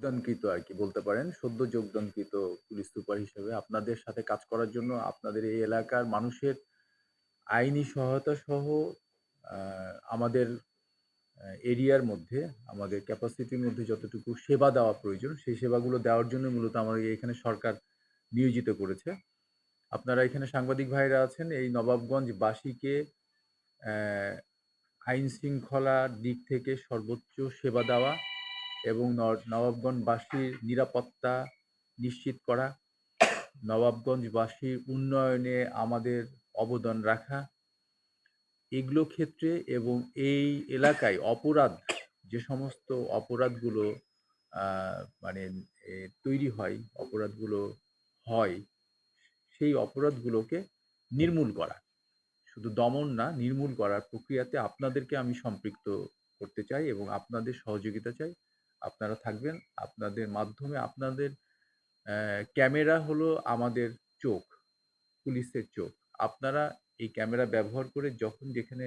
যোগদানকৃত আরকি বলতে পারেন। সদ্য যোগদানকৃত পুলিশ সুপার হিসেবে আপনাদের সাথে কাজ করার জন্য আপনাদের এই এলাকার মানুষের আইনি সহায়তা সহ আ আমাদের এরিয়ার মধ্যে, আমাদের ক্যাপাসিটির মধ্যে যতটুকু সেবা দেওয়া প্রয়োজন, সেই সেবাগুলো দেওয়ার জন্য মূলত আমাদের এখানে সরকার নিয়োজিত করেছে। আপনারা এখানে সাংবাদিক ভাইরা আছেন, এই নবাবগঞ্জবাসীকে অ্যা আইন শৃঙ্খলার দিক থেকে সর্বোচ্চ সেবা দেওয়া এবং নবাবগঞ্জবাসীর নিরাপত্তা নিশ্চিত করা, নবাবগঞ্জবাসীর উন্নয়নে আমাদের অবদান রাখা, এগুলো ক্ষেত্রে এবং এই এলাকায় অপরাধ যে সমস্ত অপরাধগুলো আ মানে তৈরি হয়, অপরাধগুলো হয়, সেই অপরাধগুলোকে নির্মূল করা। শুধু দমন না, নির্মূল করার প্রক্রিয়াতে আপনাদেরকে আমি সম্পৃক্ত করতে চাই এবং আপনাদের সহযোগিতা চাই। আপনারা থাকবেন। আপনাদের মাধ্যমে আপনাদের ক্যামেরা হলো আমাদের চোখ, পুলিশের চোখ। আপনারা এই ক্যামেরা ব্যবহার করে যখন যেখানে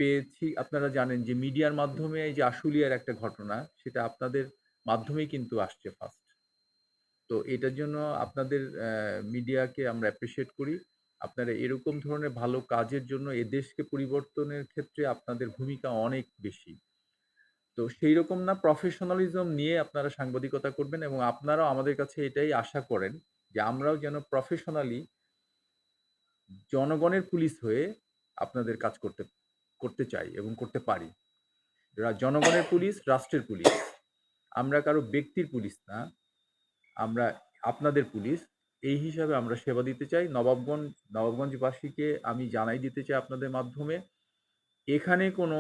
পেয়েছি, আপনারা জানেন যে মিডিয়ার মাধ্যমে এই যে আশুলিয়ার একটা ঘটনা, সেটা আপনাদের মাধ্যমেই কিন্তু আসছে ফার্স্ট। তো এটার জন্য আপনাদের মিডিয়াকে আমরা অ্যাপ্রিশিয়েট করি। আপনারা এরকম ধরনের ভালো কাজের জন্য এ দেশকে পরিবর্তনের ক্ষেত্রে আপনাদের ভূমিকা অনেক বেশি। তো সেইরকম না, প্রফেশনালিজম নিয়ে আপনারা সাংবাদিকতা করবেন এবং আপনারাও আমাদের কাছে এটাই আশা করেন যে আমরাও যেন প্রফেশনালি জনগণের পুলিশ হয়ে আপনাদের কাজ করতে করতে চাই এবং করতে পারি। জনগণের পুলিশ, রাষ্ট্রের পুলিশ। আমরা কারো ব্যক্তির পুলিশ না, আমরা আপনাদের পুলিশ। এই হিসাবে আমরা সেবা দিতে চাই। নবাবগঞ্জবাসীকে আমি জানাই দিতে চাই আপনাদের মাধ্যমে, এখানে কোনো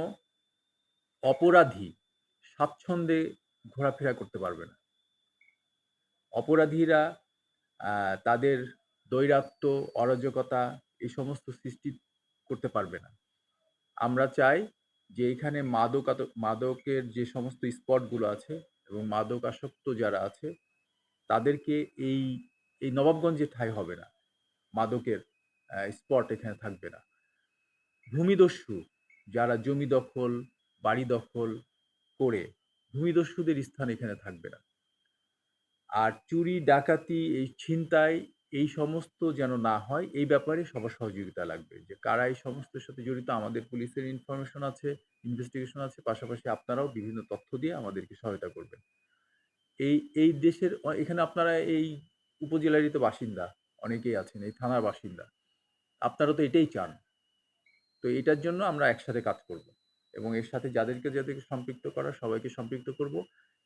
অপরাধী স্বাচ্ছন্দ্যে ঘোরাফেরা করতে পারবে না। অপরাধীরা তাদের দৈরাত্ম্য, অরাজকতা এই সমস্ত সৃষ্টি করতে পারবে না। আমরা চাই যে এখানে মাদকের যে সমস্ত স্পটগুলো আছে এবং মাদকাসক্ত যারা আছে তাদেরকে এই এই নবাবগঞ্জে ঠাঁই হবে না। মাদকের স্পট এখানে থাকবে না। ভূমিদস্যু যারা জমি দখল, বাড়ি দখল করে, ভূমিদস্যুদের স্থান এখানে থাকবে না। আর চুরি, ডাকাতি, এই ছিনতাই এই সমস্ত যেন না হয়, এই ব্যাপারে সবার সহযোগিতা লাগবে। যে কারা এই সমস্তের সাথে জড়িত, আমাদের পুলিশের ইনফরমেশন আছে, ইনভেস্টিগেশন আছে। পাশাপাশি আপনারাও বিভিন্ন তথ্য দিয়ে আমাদেরকে সহায়তা করবেন। এই দেশের এখানে আপনারা এই উপজেলারই তো বাসিন্দা, অনেকেই আছেন, এই থানার বাসিন্দা। আপনারা তো এটাই চান। তো এটার জন্য আমরা একসাথে কাজ করব এবং এর সাথে যাদেরকে সম্পৃক্ত করা সবাইকে সম্পৃক্ত করব।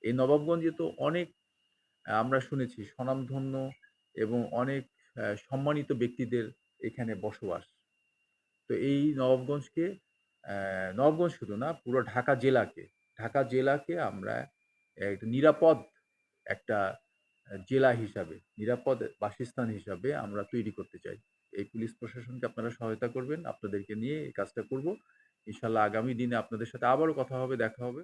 এই নবাবগঞ্জে তো অনেক আমরা শুনেছি স্বনামধন্য এবং অনেক সম্মানিত ব্যক্তিদের এখানে বসবাস। তো এই নবাবগঞ্জকে নবাবগঞ্জ শুধু না, পুরো ঢাকা জেলাকে আমরা একটা নিরাপদ একটা জেলা হিসাবে, নিরাপদ বাসস্থান হিসাবে আমরা তৈরি করতে চাই। এই পুলিশ প্রশাসনকে আপনারা সহায়তা করবেন। আপনাদেরকে নিয়ে এই কাজটা করব। ইনশাআল্লাহ আগামী দিনে আপনাদের সাথে আবারও কথা হবে, দেখা হবে।